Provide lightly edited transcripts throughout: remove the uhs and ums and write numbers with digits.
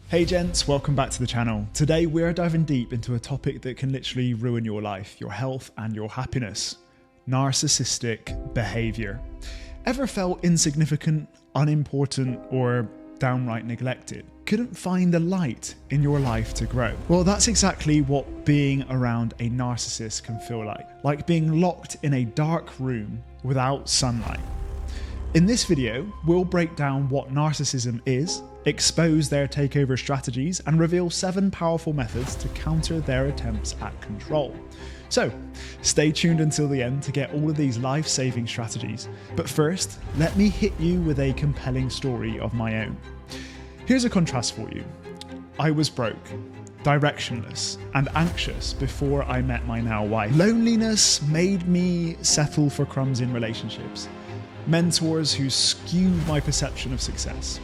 Hey gents, welcome back to the channel. Today we're diving deep into a topic that can literally ruin your life, your health and your happiness. Narcissistic behavior. Ever felt insignificant, unimportant, or downright neglected? Couldn't find the light in your life to grow? Well, that's exactly what being around a narcissist can feel like being locked in a dark room without sunlight. In this video, we'll break down what narcissism is, expose their takeover strategies, and reveal 7 powerful methods to counter their attempts at control. So, stay tuned until the end to get all of these life-saving strategies. But first, let me hit you with a compelling story of my own. Here's a contrast for you. I was broke, directionless, and anxious before I met my now wife. Loneliness made me settle for crumbs in relationships. Mentors who skewed my perception of success.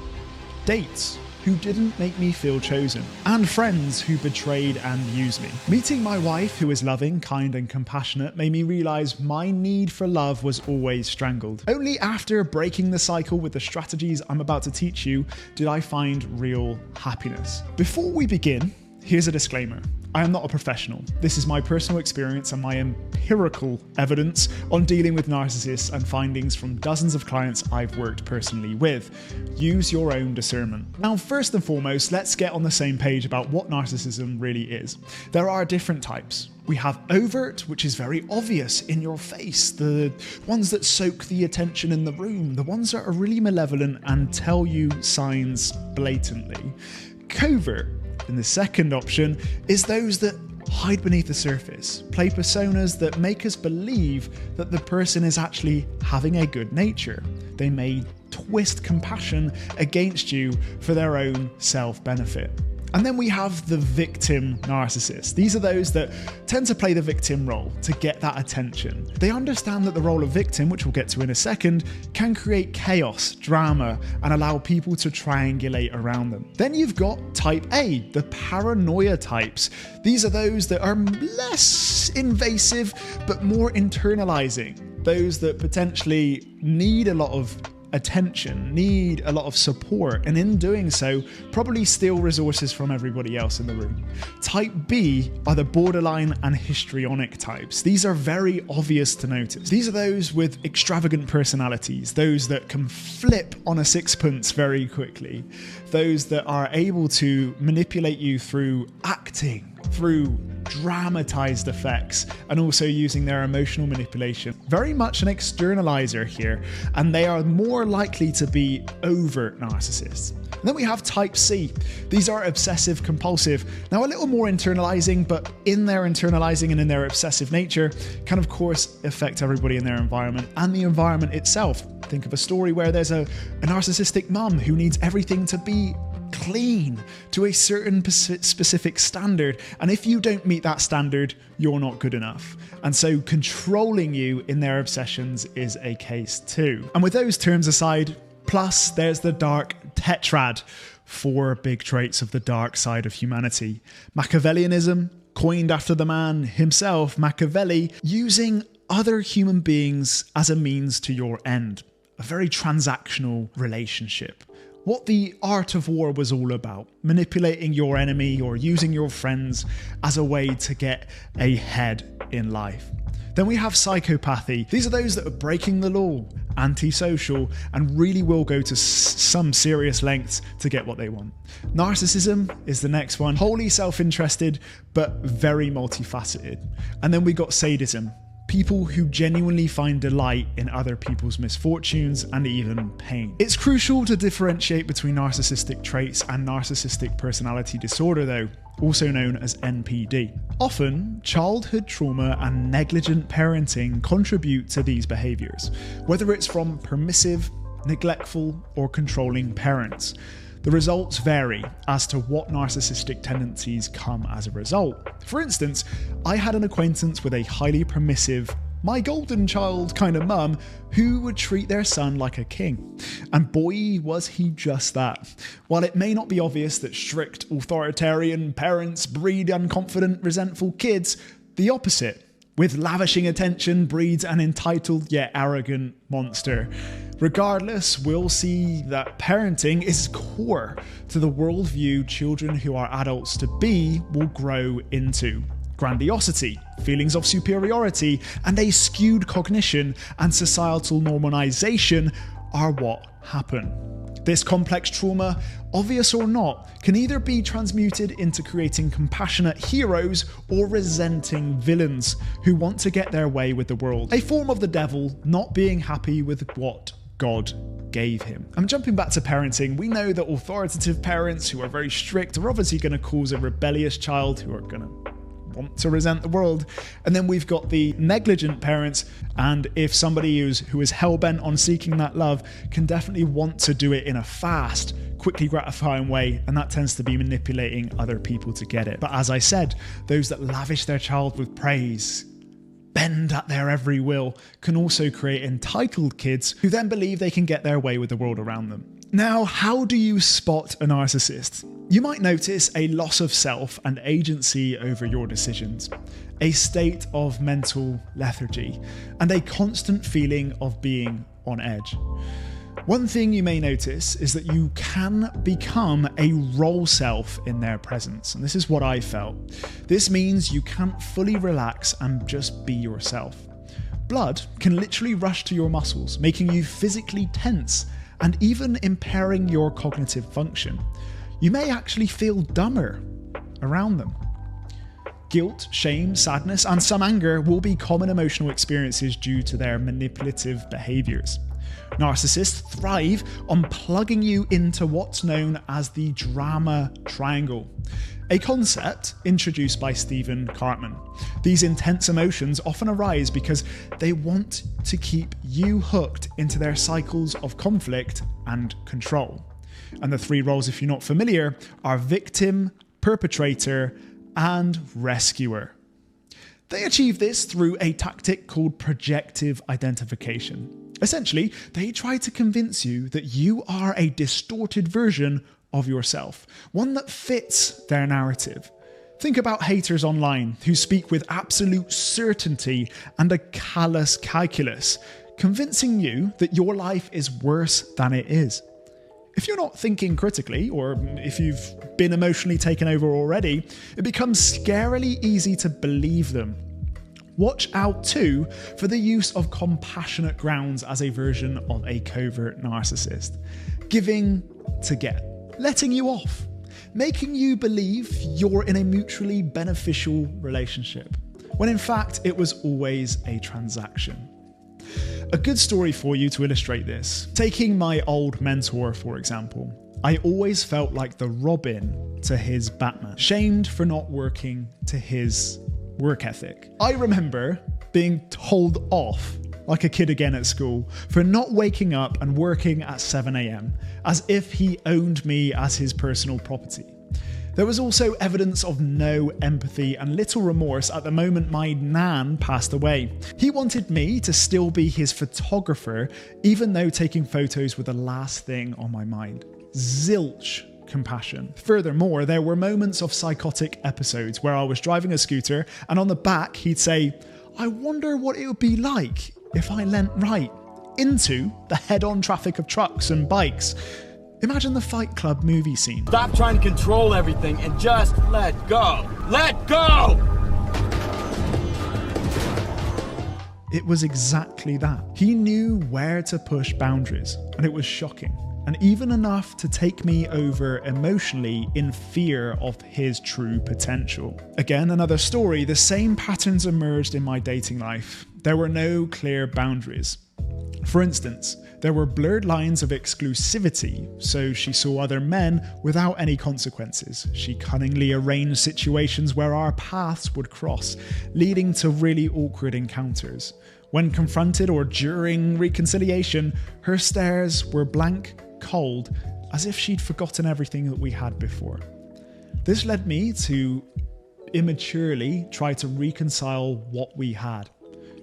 Dates who didn't make me feel chosen. And friends who betrayed and used me. Meeting my wife, who is loving, kind, and compassionate, made me realize my need for love was always strangled. Only after breaking the cycle with the strategies I'm about to teach you did I find real happiness. Before we begin, here's a disclaimer. I am not a professional. This is my personal experience and my empirical evidence on dealing with narcissists and findings from dozens of clients I've worked personally with. Use your own discernment. Now, first and foremost, let's get on the same page about what narcissism really is. There are different types. We have overt, which is very obvious in your face, the ones that soak the attention in the room, the ones that are really malevolent and tell you signs blatantly. Covert, and the second option, is those that hide beneath the surface, play personas that make us believe that the person is actually having a good nature. They may twist compassion against you for their own self-benefit. And then we have the victim narcissist. These are those that tend to play the victim role to get that attention. They understand that the role of victim, which we'll get to in a second, can create chaos, drama, and allow people to triangulate around them. Then you've got type A, the paranoia types. These are those that are less invasive, but more internalizing. Those that potentially need a lot of attention, need a lot of support, and in doing so, probably steal resources from everybody else in the room. Type B are the borderline and histrionic types. These are very obvious to notice. These are those with extravagant personalities, those that can flip on a sixpence very quickly, those that are able to manipulate you through acting, through dramatized effects, and also using their emotional manipulation. Very much an externalizer here, and they are more likely to be overt narcissists. And then we have type C. These are obsessive compulsive. Now, a little more internalizing, but in their internalizing and in their obsessive nature can of course affect everybody in their environment and the environment itself. Think of a story where there's a narcissistic mum who needs everything to be clean to a certain specific standard, and if you don't meet that standard, you're not good enough. And so controlling you in their obsessions is a case too. And with those terms aside, plus there's the Dark Tetrad, 4 big traits of the dark side of humanity. Machiavellianism, coined after the man himself, Machiavelli, using other human beings as a means to your end. A very transactional relationship. What the art of war was all about, manipulating your enemy or using your friends as a way to get ahead in life. Then we have psychopathy. These are those that are breaking the law, antisocial, and really will go to some serious lengths to get what they want. Narcissism is the next one, wholly self-interested, but very multifaceted. And then we got sadism. People who genuinely find delight in other people's misfortunes and even pain. It's crucial to differentiate between narcissistic traits and narcissistic personality disorder though, also known as NPD. Often, childhood trauma and negligent parenting contribute to these behaviors, whether it's from permissive, neglectful, or controlling parents. The results vary as to what narcissistic tendencies come as a result. For instance, I had an acquaintance with a highly permissive, my golden child kind of mum who would treat their son like a king. And boy, was he just that. While it may not be obvious that strict, authoritarian parents breed unconfident, resentful kids, the opposite, with lavishing attention, breeds an entitled yet arrogant monster. Regardless, we'll see that parenting is core to the worldview children who are adults to be will grow into. Grandiosity, feelings of superiority, and a skewed cognition and societal normalization are what happen. This complex trauma, obvious or not, can either be transmuted into creating compassionate heroes or resenting villains who want to get their way with the world. A form of the devil not being happy with what God gave him. I'm jumping back to parenting. We know that authoritative parents who are very strict are obviously going to cause a rebellious child who are going to want to resent the world. And then we've got the negligent parents, and if somebody who is hell-bent on seeking that love can definitely want to do it in a fast, quickly gratifying way, and that tends to be manipulating other people to get it. But as I said, those that lavish their child with praise, bend at their every will, can also create entitled kids who then believe they can get their way with the world around them. Now, how do you spot a narcissist? You might notice a loss of self and agency over your decisions, a state of mental lethargy, and a constant feeling of being on edge. One thing you may notice is that you can become a role self in their presence, and this is what I felt. This means you can't fully relax and just be yourself. Blood can literally rush to your muscles, making you physically tense and even impairing your cognitive function. You may actually feel dumber around them. Guilt, shame, sadness, and some anger will be common emotional experiences due to their manipulative behaviours. Narcissists thrive on plugging you into what's known as the drama triangle, a concept introduced by Stephen Cartman. These intense emotions often arise because they want to keep you hooked into their cycles of conflict and control. And the three roles, if you're not familiar, are victim, perpetrator, and rescuer. They achieve this through a tactic called projective identification. Essentially, they try to convince you that you are a distorted version of yourself, one that fits their narrative. Think about haters online who speak with absolute certainty and a callous calculus, convincing you that your life is worse than it is. If you're not thinking critically, or if you've been emotionally taken over already, it becomes scarily easy to believe them. Watch out too for the use of compassionate grounds as a version of a covert narcissist. Giving to get, letting you off, making you believe you're in a mutually beneficial relationship, when in fact it was always a transaction. A good story for you to illustrate this. Taking my old mentor, for example, I always felt like the Robin to his Batman, shamed for not working to his work ethic. I remember being told off like a kid again at school for not waking up and working at 7 a.m, as if he owned me as his personal property. There was also evidence of no empathy and little remorse at the moment my nan passed away. He wanted me to still be his photographer, even though taking photos were the last thing on my mind. Zilch compassion. Furthermore, there were moments of psychotic episodes where I was driving a scooter and on the back he'd say, "I wonder what it would be like if I leant right into the head-on traffic of trucks and bikes." Imagine the Fight Club movie scene. Stop trying to control everything and just let go. Let go! It was exactly that. He knew where to push boundaries, and it was shocking. And even enough to take me over emotionally in fear of his true potential. Again, another story, the same patterns emerged in my dating life. There were no clear boundaries. For instance, there were blurred lines of exclusivity, so she saw other men without any consequences. She cunningly arranged situations where our paths would cross, leading to really awkward encounters. When confronted or during reconciliation, her stares were blank, cold, as if she'd forgotten everything that we had before. This led me to immaturely try to reconcile what we had,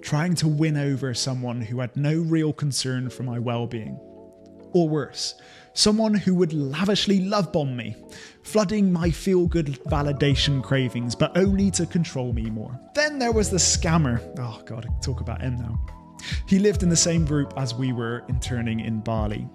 trying to win over someone who had no real concern for my well-being. Or worse, someone who would lavishly love-bomb me, flooding my feel-good validation cravings, but only to control me more. Then there was the scammer. Oh God, I talk about him now. He lived in the same group as we were interning in Bali.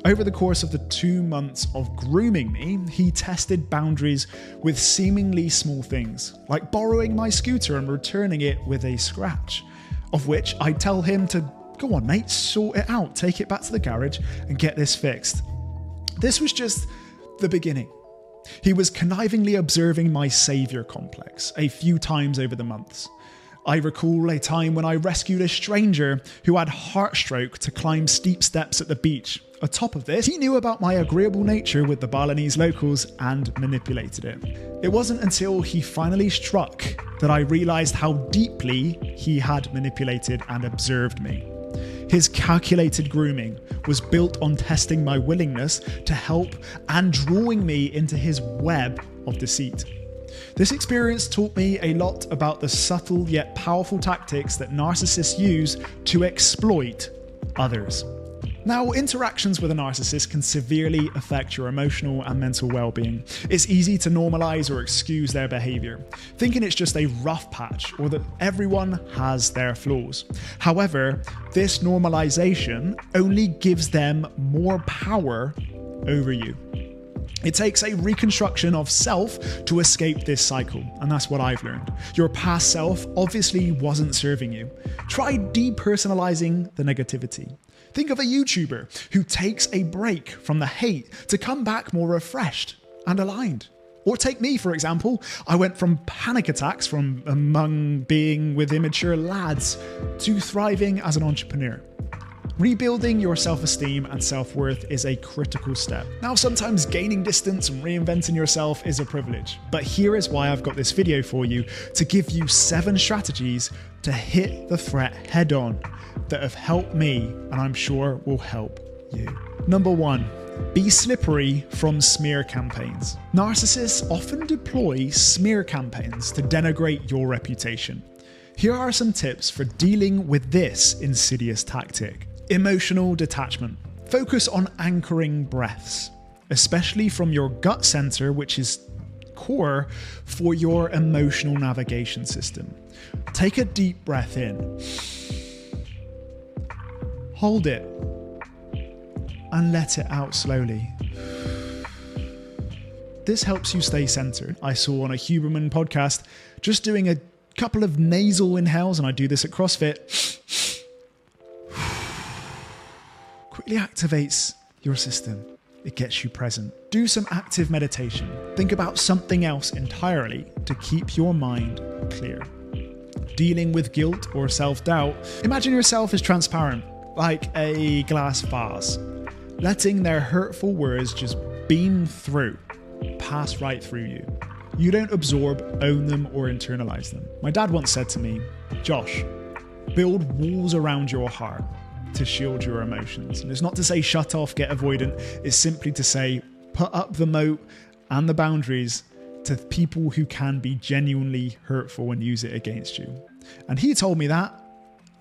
Over the course of the 2 months of grooming me, he tested boundaries with seemingly small things, like borrowing my scooter and returning it with a scratch, of which I'd tell him to, go on mate, sort it out, take it back to the garage and get this fixed. This was just the beginning. He was connivingly observing my saviour complex a few times over the months. I recall a time when I rescued a stranger who had heartstroke to climb steep steps at the beach. On top of this, he knew about my agreeable nature with the Balinese locals and manipulated it. It wasn't until he finally struck that I realised how deeply he had manipulated and observed me. His calculated grooming was built on testing my willingness to help and drawing me into his web of deceit. This experience taught me a lot about the subtle yet powerful tactics that narcissists use to exploit others. Now, interactions with a narcissist can severely affect your emotional and mental well-being. It's easy to normalize or excuse their behavior, thinking it's just a rough patch or that everyone has their flaws. However, this normalization only gives them more power over you. It takes a reconstruction of self to escape this cycle, and that's what I've learned. Your past self obviously wasn't serving you. Try depersonalizing the negativity. Think of a YouTuber who takes a break from the hate to come back more refreshed and aligned. Or take me, for example. I went from panic attacks from among being with immature lads to thriving as an entrepreneur. Rebuilding your self-esteem and self-worth is a critical step. Now, sometimes gaining distance and reinventing yourself is a privilege, but here is why I've got this video for you to give you 7 strategies to hit the threat head on that have helped me and I'm sure will help you. Number 1, be slippery from smear campaigns. Narcissists often deploy smear campaigns to denigrate your reputation. Here are some tips for dealing with this insidious tactic. Emotional detachment. Focus on anchoring breaths, especially from your gut center, which is core for your emotional navigation system. Take a deep breath in. Hold it and let it out slowly. This helps you stay centered. I saw on a Humouring podcast just doing a couple of nasal inhales, and I do this at CrossFit. Quickly activates your system. It gets you present. Do some active meditation. Think about something else entirely to keep your mind clear. Dealing with guilt or self-doubt. Imagine yourself as transparent, like a glass vase. Letting their hurtful words just beam through, pass right through you. You don't absorb, own them, or internalize them. My dad once said to me, Josh, build walls around your heart to shield your emotions. And it's not to say shut off, get avoidant. It's simply to say put up the moat and the boundaries to people who can be genuinely hurtful and use it against you. And he told me that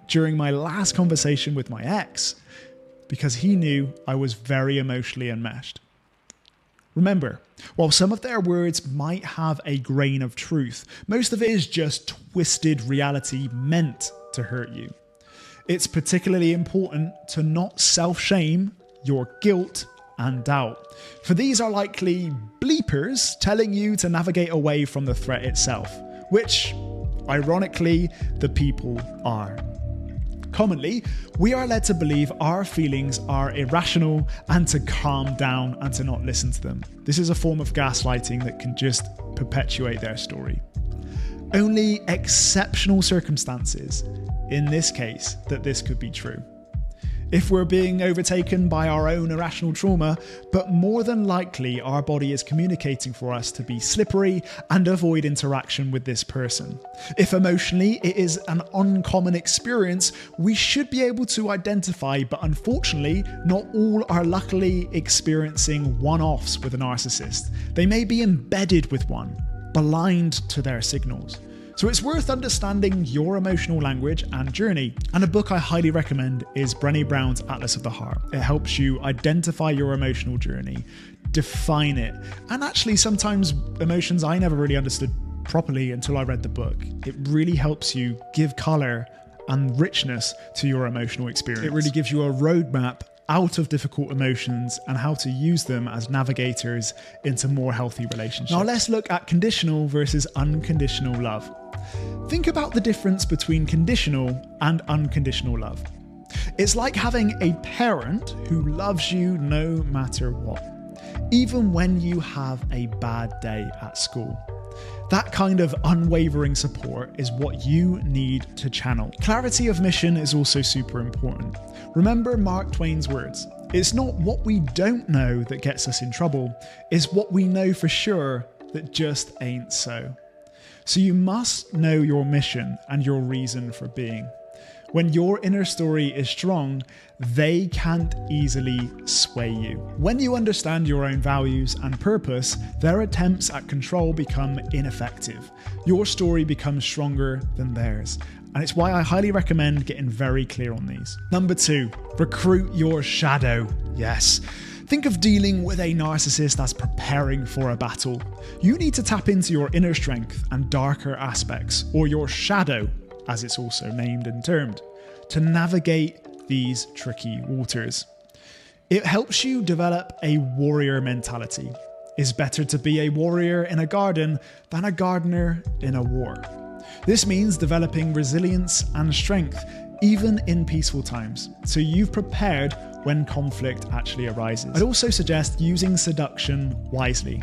during my last conversation with my ex because he knew I was very emotionally enmeshed. Remember, while some of their words might have a grain of truth, most of it is just twisted reality meant to hurt you. It's particularly important to not self-shame your guilt and doubt, for these are likely bleepers telling you to navigate away from the threat itself, which, ironically, the people are. Commonly, we are led to believe our feelings are irrational and to calm down and to not listen to them. This is a form of gaslighting that can just perpetuate their story. Only exceptional circumstances, in this case, that this could be true. If we're being overtaken by our own irrational trauma, but more than likely our body is communicating for us to be slippery and avoid interaction with this person. If emotionally it is an uncommon experience, we should be able to identify, but unfortunately, not all are luckily experiencing one-offs with a narcissist. They may be embedded with one, blind to their signals. So it's worth understanding your emotional language and journey. And a book I highly recommend is Brené Brown's Atlas of the Heart. It helps you identify your emotional journey, define it, and actually sometimes emotions I never really understood properly until I read the book. It really helps you give color and richness to your emotional experience. It really gives you a roadmap out of difficult emotions and how to use them as navigators into more healthy relationships. Now let's look at conditional versus unconditional love. Think about the difference between conditional and unconditional love. It's like having a parent who loves you no matter what, even when you have a bad day at school. That kind of unwavering support is what you need to channel. Clarity of mission is also super important. Remember Mark Twain's words, "It's not what we don't know that gets us in trouble, it's what we know for sure that just ain't so." So you must know your mission and your reason for being. When your inner story is strong, they can't easily sway you. When you understand your own values and purpose, their attempts at control become ineffective. Your story becomes stronger than theirs. And it's why I highly recommend getting very clear on these. Number 2, recruit your shadow. Yes. Think of dealing with a narcissist as preparing for a battle. You need to tap into your inner strength and darker aspects, or your shadow, as it's also named and termed, to navigate these tricky waters. It helps you develop a warrior mentality. It's better to be a warrior in a garden than a gardener in a war. This means developing resilience and strength, even in peaceful times, so you've prepared when conflict actually arises. I'd also suggest using seduction wisely.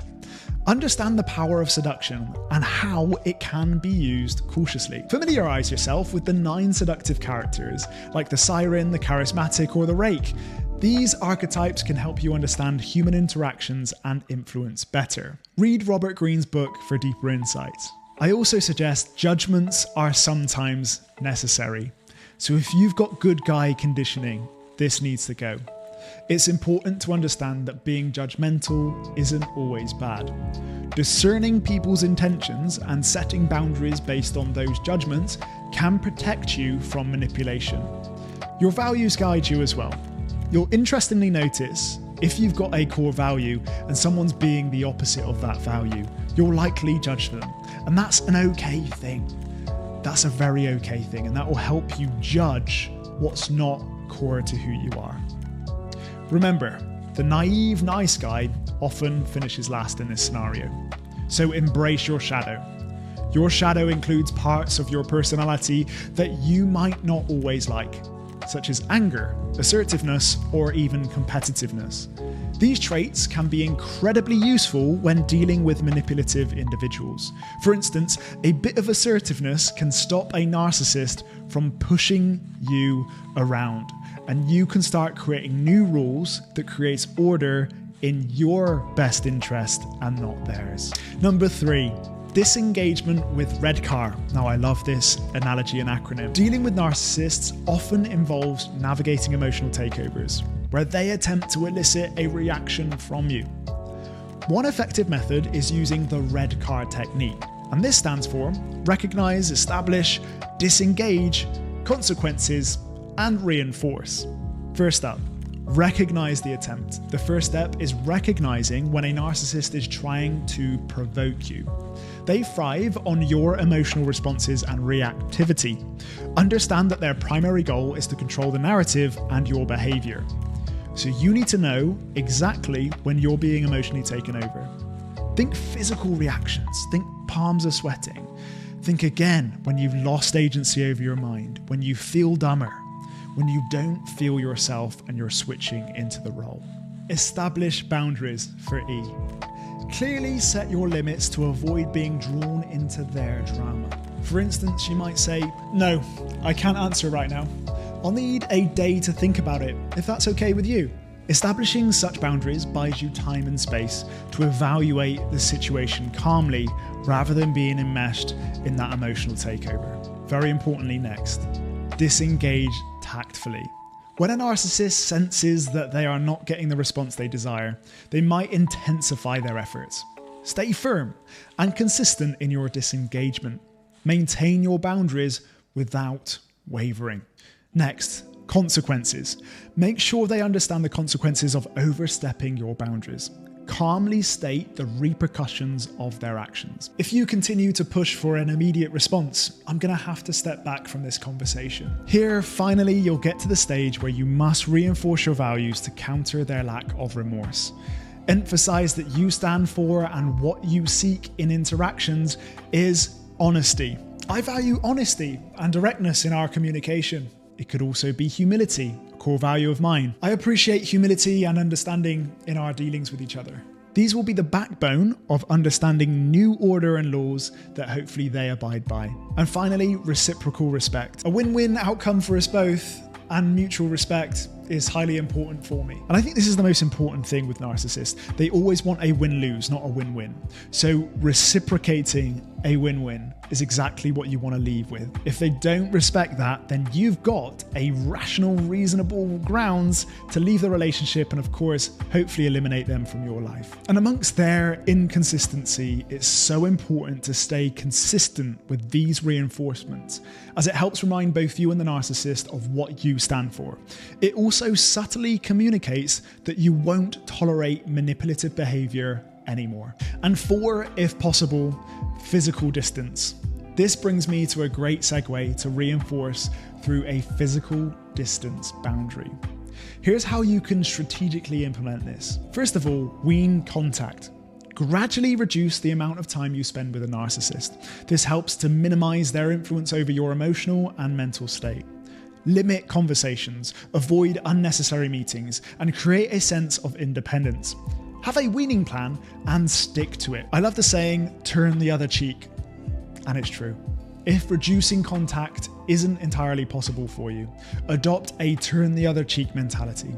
Understand the power of seduction and how it can be used cautiously. Familiarize yourself with the 9 seductive characters, like the siren, the charismatic, or the rake. These archetypes can help you understand human interactions and influence better. Read Robert Greene's book for deeper insights. I also suggest judgments are sometimes necessary. So if you've got good guy conditioning, this needs to go. It's important to understand that being judgmental isn't always bad. Discerning people's intentions and setting boundaries based on those judgments can protect you from manipulation. Your values guide you as well. You'll interestingly notice if you've got a core value and someone's being the opposite of that value, you'll likely judge them. And that's an okay thing. That's a very okay thing, and that will help you judge what's not core to who you are. Remember, the naive nice guy often finishes last in this scenario. So embrace your shadow. Your shadow includes parts of your personality that you might not always like, such as anger, assertiveness, or even competitiveness. These traits can be incredibly useful when dealing with manipulative individuals. For instance, a bit of assertiveness can stop a narcissist from pushing you around, and you can start creating new rules that creates order in your best interest and not theirs. Number 3, disengagement with REDCAR. Now, I love this analogy and acronym. Dealing with narcissists often involves navigating emotional takeovers, where they attempt to elicit a reaction from you. One effective method is using the REDCAR technique, and this stands for recognize, establish, disengage, consequences, and reinforce. First up, recognize the attempt. The first step is recognizing when a narcissist is trying to provoke you. They thrive on your emotional responses and reactivity. Understand that their primary goal is to control the narrative and your behavior. So you need to know exactly when you're being emotionally taken over. Think physical reactions. Think palms are sweating. Think again when you've lost agency over your mind, when you feel dumber, when you don't feel yourself and you're switching into the role. Establish boundaries for E. Clearly set your limits to avoid being drawn into their drama. For instance, you might say, "No, I can't answer right now. I'll need a day to think about it, if that's okay with you." Establishing such boundaries buys you time and space to evaluate the situation calmly rather than being enmeshed in that emotional takeover. Very importantly next, disengage tactfully. When a narcissist senses that they are not getting the response they desire, they might intensify their efforts. Stay firm and consistent in your disengagement. Maintain your boundaries without wavering. Next, consequences. Make sure they understand the consequences of overstepping your boundaries. calmly state the repercussions of their actions. If you continue to push for an immediate response, I'm going to have to step back from this conversation. Here, finally, you'll get to the stage where you must reinforce your values to counter their lack of remorse. Emphasize that you stand for and what you seek in interactions is honesty. I value honesty and directness in our communication. It could also be humility, a core value of mine. I appreciate humility and understanding in our dealings with each other. These will be the backbone of understanding new order and laws that hopefully they abide by. And finally, reciprocal respect. A win-win outcome for us both and mutual respect is highly important for me. And I think this is the most important thing with narcissists. They always want a win-lose, not a win-win. So reciprocating a win-win is exactly what you want to leave with. If they don't respect that, then you've got a rational, reasonable grounds to leave the relationship and, of course, hopefully eliminate them from your life. And amongst their inconsistency, it's so important to stay consistent with these reinforcements, as it helps remind both you and the narcissist of what you stand for. It also subtly communicates that you won't tolerate manipulative behavior anymore. And 4, if possible, physical distance. This brings me to a great segue to reinforce through a physical distance boundary. Here's how you can strategically implement this. First of all, wean contact. Gradually reduce the amount of time you spend with a narcissist. This helps to minimize their influence over your emotional and mental state. Limit conversations, avoid unnecessary meetings, and create a sense of independence. Have a weaning plan and stick to it. I love the saying, turn the other cheek. And it's true. If reducing contact isn't entirely possible for you, adopt a turn the other cheek mentality.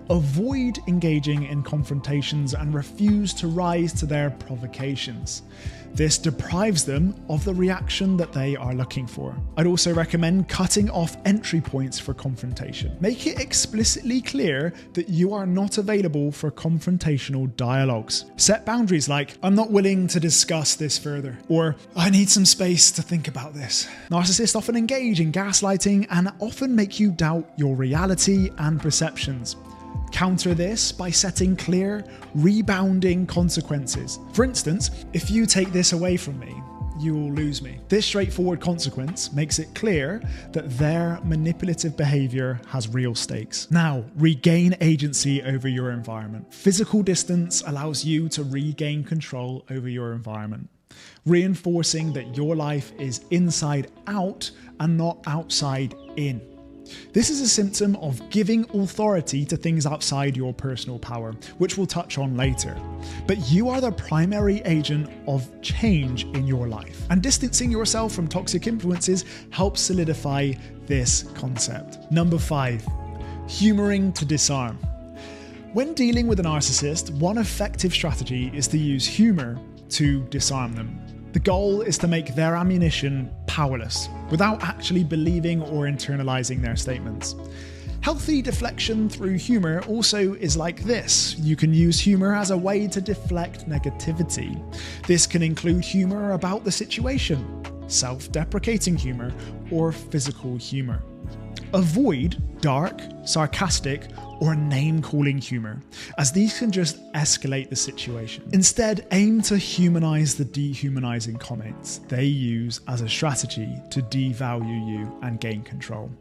Avoid engaging in confrontations and refuse to rise to their provocations. This deprives them of the reaction that they are looking for. I'd also recommend cutting off entry points for confrontation. Make it explicitly clear that you are not available for confrontational dialogues. Set boundaries like, I'm not willing to discuss this further, or I need some space to think about this. Narcissists often engage in gaslighting and often make you doubt your reality and perceptions. Counter this by setting clear, rebounding consequences. For instance, if you take this away from me, you will lose me. This straightforward consequence makes it clear that their manipulative behavior has real stakes. Now, regain agency over your environment. Physical distance allows you to regain control over your environment, reinforcing that your life is inside out and not outside in. This is a symptom of giving authority to things outside your personal power, which we'll touch on later. But you are the primary agent of change in your life. And distancing yourself from toxic influences helps solidify this concept. Number 5, humouring to disarm. When dealing with a narcissist, one effective strategy is to use humour to disarm them. The goal is to make their ammunition powerless without actually believing or internalizing their statements. Healthy deflection through humor also is like this. You can use humor as a way to deflect negativity. This can include humor about the situation, self-deprecating humor, or physical humor. Avoid dark, sarcastic, or name-calling humor, as these can just escalate the situation. Instead, aim to humanize the dehumanizing comments they use as a strategy to devalue you and gain control.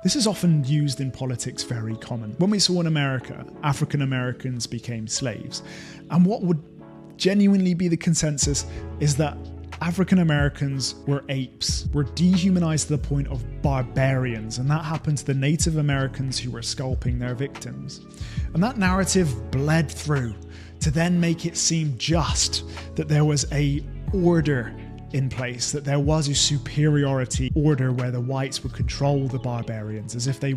This is often used in politics, very common. When we saw in America, African Americans became slaves, and what would genuinely be the consensus is that African Americans were apes, were dehumanized to the point of barbarians, and that happened to the Native Americans who were scalping their victims. And that narrative bled through to then make it seem just that there was a order in place, that there was a superiority order where the whites would control the barbarians, as if they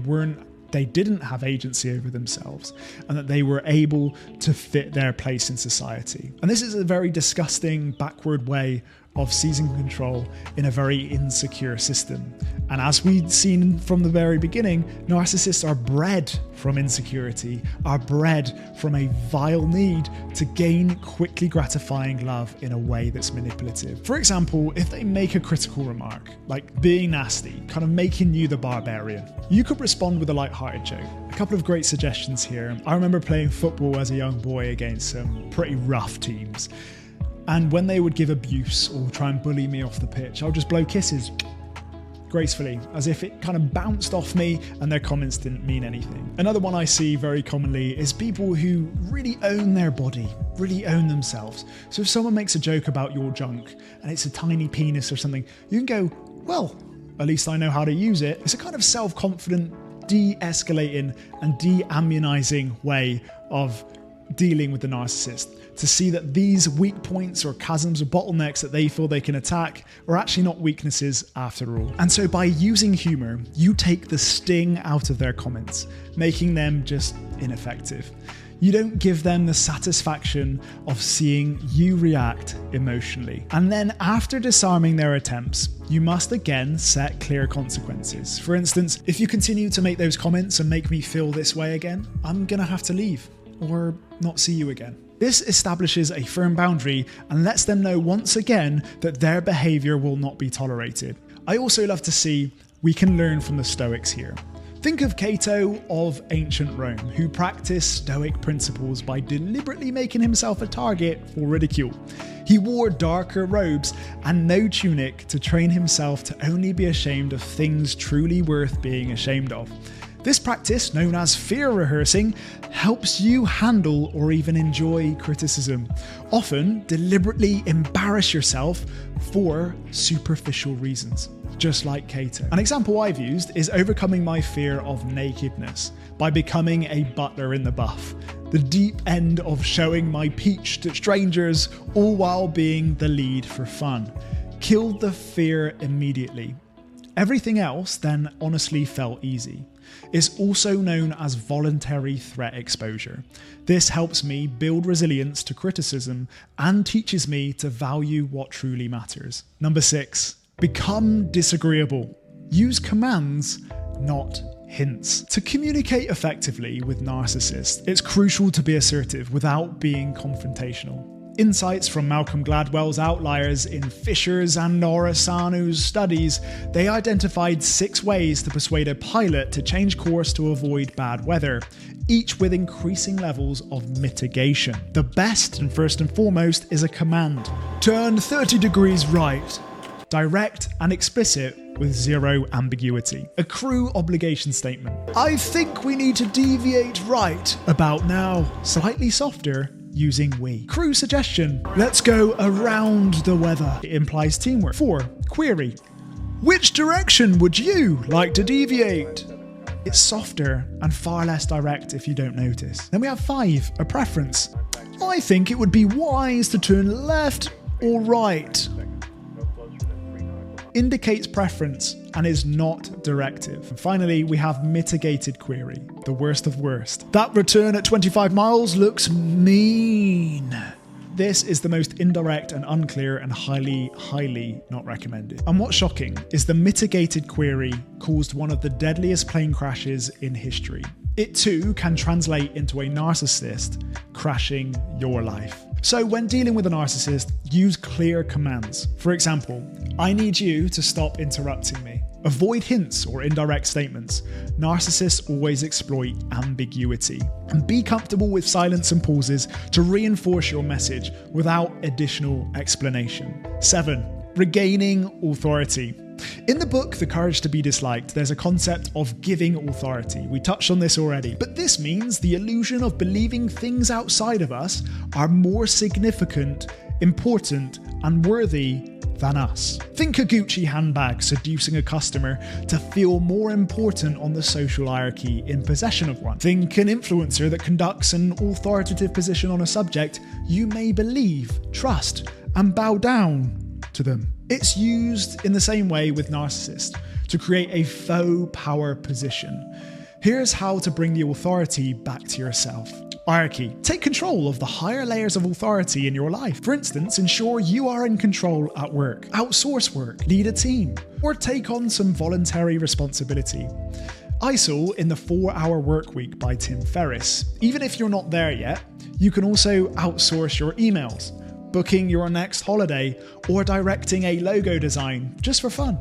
didn't have agency over themselves, and that they were able to fit their place in society. And this is a very disgusting, backward way of seizing control in a very insecure system. And as we'd seen from the very beginning, narcissists are bred from insecurity, are bred from a vile need to gain quickly gratifying love in a way that's manipulative. For example, if they make a critical remark, like being nasty, kind of making you the barbarian, you could respond with a light-hearted joke. A couple of great suggestions here. I remember playing football as a young boy against some pretty rough teams. And when they would give abuse or try and bully me off the pitch, I would just blow kisses gracefully, as if it kind of bounced off me and their comments didn't mean anything. Another one I see very commonly is people who really own their body, really own themselves. So if someone makes a joke about your junk and it's a tiny penis or something, you can go, well, at least I know how to use it. It's a kind of self-confident, de-escalating and de-ammunizing way of dealing with the narcissist, to see that these weak points or chasms or bottlenecks that they feel they can attack are actually not weaknesses after all. And so by using humor, you take the sting out of their comments, making them just ineffective. You don't give them the satisfaction of seeing you react emotionally. And then after disarming their attempts, you must again set clear consequences. For instance, if you continue to make those comments and make me feel this way again, I'm gonna have to leave or not see you again. This establishes a firm boundary and lets them know once again that their behaviour will not be tolerated. I also love to see we can learn from the Stoics here. Think of Cato of ancient Rome, who practiced Stoic principles by deliberately making himself a target for ridicule. He wore darker robes and no tunic to train himself to only be ashamed of things truly worth being ashamed of. This practice, known as fear rehearsing, helps you handle or even enjoy criticism. Often, deliberately embarrass yourself for superficial reasons, just like Cato. An example I've used is overcoming my fear of nakedness by becoming a butler in the buff. The deep end of showing my peach to strangers, all while being the lead for fun. Killed the fear immediately. Everything else then honestly felt easy. It's also known as voluntary threat exposure. This helps me build resilience to criticism and teaches me to value what truly matters. Number 6, become disagreeable. Use commands, not hints. To communicate effectively with narcissists, it's crucial to be assertive without being confrontational. Insights from Malcolm Gladwell's Outliers in Fisher's and Norisano's studies, they identified 6 ways to persuade a pilot to change course to avoid bad weather, each with increasing levels of mitigation. The best and first and foremost is a command. Turn 30 degrees right. Direct and explicit with zero ambiguity. A crew obligation statement. I think we need to deviate right about now. Slightly softer, using we. Crew suggestion. Let's go around the weather. It implies teamwork. 4. Query. Which direction would you like to deviate? It's softer and far less direct if you don't notice. Then we have 5. A preference. I think it would be wise to turn left or right. Indicates preference and is not directive. And finally, we have mitigated query, the worst of worst. That return at 25 miles looks mean. This is the most indirect and unclear and highly not recommended. And what's shocking is the mitigated query caused one of the deadliest plane crashes in history. It too can translate into a narcissist crashing your life. So when dealing with a narcissist, use clear commands. For example, I need you to stop interrupting me. Avoid hints or indirect statements. Narcissists always exploit ambiguity. And be comfortable with silence and pauses to reinforce your message without additional explanation. 7. Regaining authority. In the book, The Courage to be Disliked, there's a concept of giving authority. We touched on this already, but this means the illusion of believing things outside of us are more significant, important, and worthy than us. Think a Gucci handbag seducing a customer to feel more important on the social hierarchy in possession of one. Think an influencer that conducts an authoritative position on a subject you may believe, trust, and bow down to them. It's used in the same way with narcissists to create a faux power position. Here's how to bring the authority back to yourself. Hierarchy. Take control of the higher layers of authority in your life. For instance, ensure you are in control at work. Outsource work. Lead a team. Or take on some voluntary responsibility. I saw in the 4-Hour Workweek by Tim Ferriss. Even if you're not there yet, you can also outsource your emails, booking your next holiday, or directing a logo design just for fun.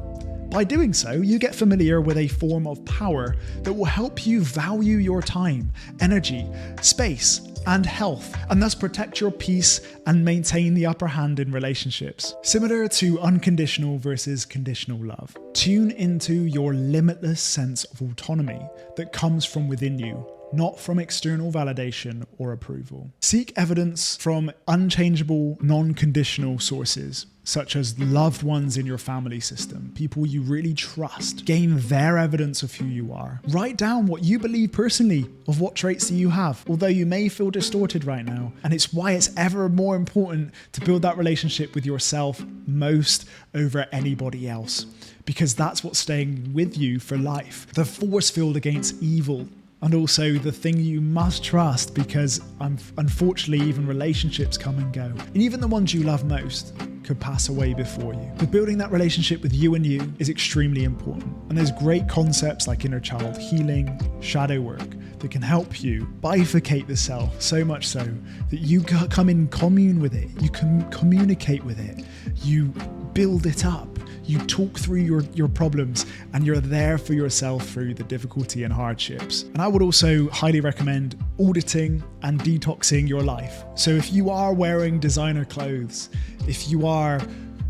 By doing so, you get familiar with a form of power that will help you value your time, energy, space, and health, and thus protect your peace and maintain the upper hand in relationships. Similar to unconditional versus conditional love. Tune into your limitless sense of autonomy that comes from within you, not from external validation or approval. Seek evidence from unchangeable, non-conditional sources, such as loved ones in your family system, people you really trust. Gain their evidence of who you are. Write down what you believe personally of what traits that you have, although you may feel distorted right now. And it's why it's ever more important to build that relationship with yourself most over anybody else, because that's what's staying with you for life. The force field against evil. And also the thing you must trust, because unfortunately even relationships come and go. And even the ones you love most could pass away before you. But building that relationship with you and you is extremely important. And there's great concepts like inner child healing, shadow work, that can help you bifurcate the self so much so that you come in commune with it, you can communicate with it, you build it up. You talk through your problems and you're there for yourself through the difficulty and hardships. And I would also highly recommend auditing and detoxing your life. So if you are wearing designer clothes, if you are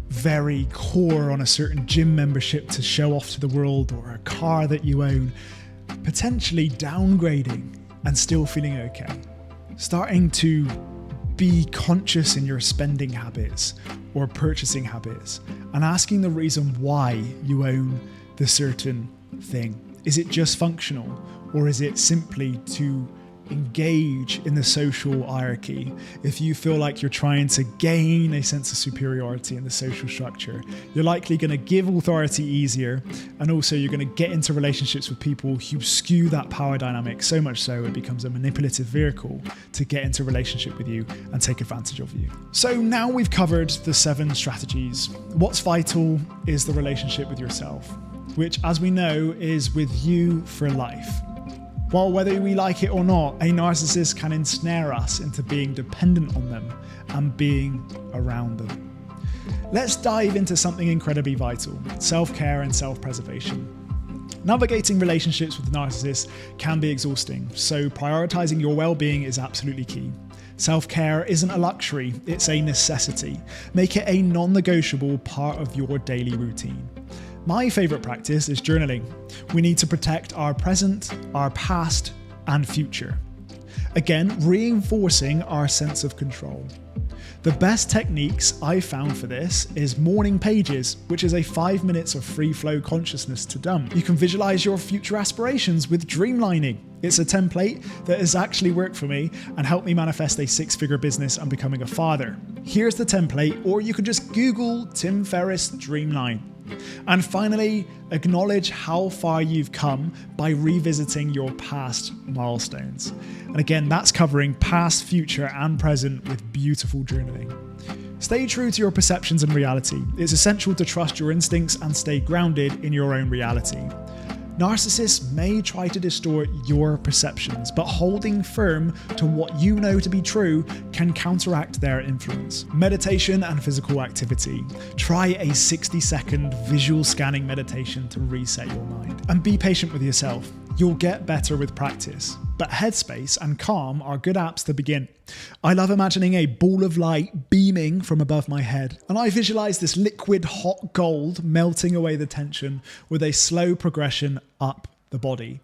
very core on a certain gym membership to show off to the world, or a car that you own, potentially downgrading and still feeling okay. Starting to be conscious in your spending habits or purchasing habits and asking the reason why you own the certain thing. Is it just functional, or is it simply to engage in the social hierarchy? If you feel like you're trying to gain a sense of superiority in the social structure, you're likely going to give authority easier, and also you're going to get into relationships with people who skew that power dynamic so much so it becomes a manipulative vehicle to get into relationship with you and take advantage of you. So now we've covered the 7 strategies. What's vital is the relationship with yourself, which, as we know, is with you for life. While whether we like it or not, a narcissist can ensnare us into being dependent on them and being around them. Let's dive into something incredibly vital: self-care and self-preservation. Navigating relationships with narcissists can be exhausting, so prioritizing your well-being is absolutely key. Self-care isn't a luxury, it's a necessity. Make it a non-negotiable part of your daily routine. My favourite practice is journaling. We need to protect our present, our past, and future. Again, reinforcing our sense of control. The best techniques I've found for this is morning pages, which is a 5 minutes of free flow consciousness to dump. You can visualize your future aspirations with dreamlining. It's a template that has actually worked for me and helped me manifest a 6-figure business and becoming a father. Here's the template, or you can just Google Tim Ferriss Dreamline. And finally, acknowledge how far you've come by revisiting your past milestones. And again, that's covering past, future, and present with beautiful journaling. Stay true to your perceptions and reality. It's essential to trust your instincts and stay grounded in your own reality. Narcissists may try to distort your perceptions, but holding firm to what you know to be true can counteract their influence. Meditation and physical activity. Try a 60-second visual scanning meditation to reset your mind. And be patient with yourself. You'll get better with practice. But Headspace and Calm are good apps to begin. I love imagining a ball of light beaming from above my head, and I visualize this liquid hot gold melting away the tension with a slow progression up the body.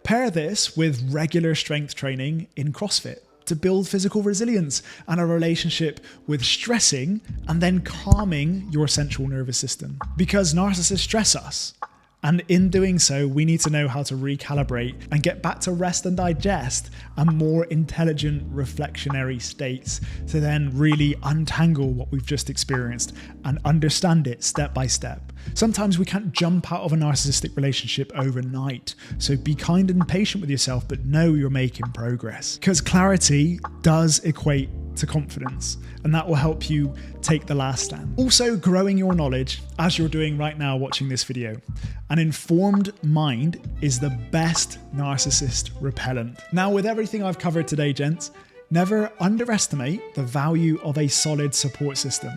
Pair this with regular strength training in CrossFit to build physical resilience and a relationship with stressing and then calming your central nervous system. Because narcissists stress us, And in doing so, we need to know how to recalibrate and get back to rest and digest and more intelligent reflectionary states to then really untangle what we've just experienced and understand it step by step. Sometimes we can't jump out of a narcissistic relationship overnight, so be kind and patient with yourself, but know you're making progress. Because clarity does equate to confidence, and that will help you take the last stand. Also, growing your knowledge, as you're doing right now watching this video. An informed mind is the best narcissist repellent. Now, with everything I've covered today, gents, never underestimate the value of a solid support system.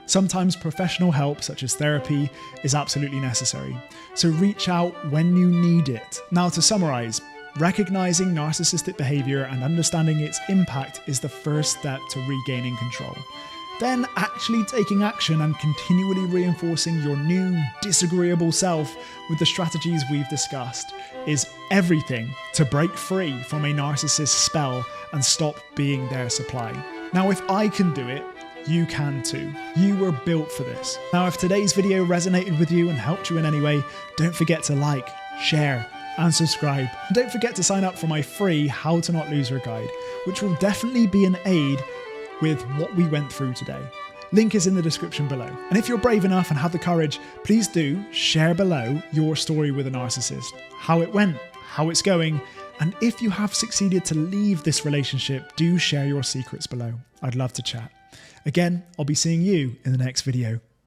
Sometimes professional help, such as therapy, is absolutely necessary. So reach out when you need it. Now, to summarize, recognizing narcissistic behavior and understanding its impact is the first step to regaining control. Then actually taking action and continually reinforcing your new disagreeable self with the strategies we've discussed is everything to break free from a narcissist's spell and stop being their supply. Now, if I can do it, you can too. You were built for this. Now, if today's video resonated with you and helped you in any way, don't forget to like, share, and subscribe. And don't forget to sign up for my free How to Not Lose Her guide, which will definitely be an aid with what we went through today. Link is in the description below. And if you're brave enough and have the courage, please do share below your story with a narcissist, how it went, how it's going, and if you have succeeded to leave this relationship, do share your secrets below. I'd love to chat. Again, I'll be seeing you in the next video.